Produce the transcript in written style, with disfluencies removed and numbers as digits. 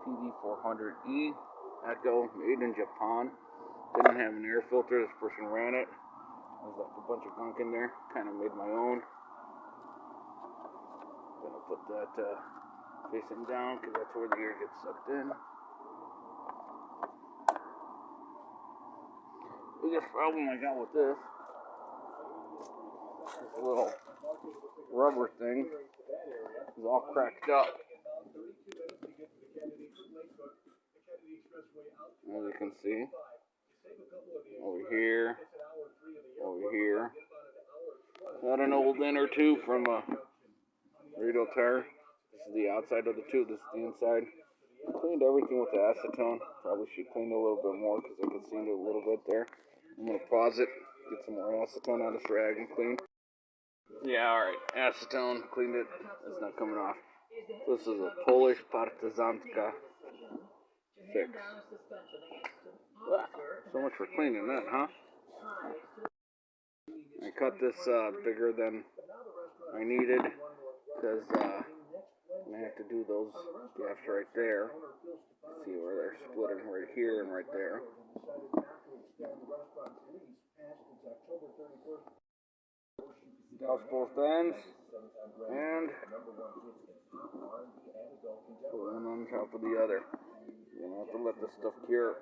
PD400E Echo, made in Japan. Didn't have an air filter. This person ran it. There's like a bunch of gunk in there. Kind of made my own. Gonna put that facing down because that's where the air gets sucked in. Biggest problem I got with this little rubber thing is all cracked up. As you can see, over here. Got an old inner tube from a radial tire. This is the outside of the tube, this is the inside. Cleaned everything with the acetone. Probably should clean it a little bit more because I can see it a little bit there. I'm going to pause it, get some more acetone on this rag and clean. Yeah, alright, acetone, cleaned it. It's not coming off. This is a Polish Partizanka fix. Wow, so much for cleaning that, huh? I cut this bigger than I needed because I have to do those gaps right there. See where they're splitting right here and right there. Douse both ends and put one on top of the other. You have to let this stuff cure.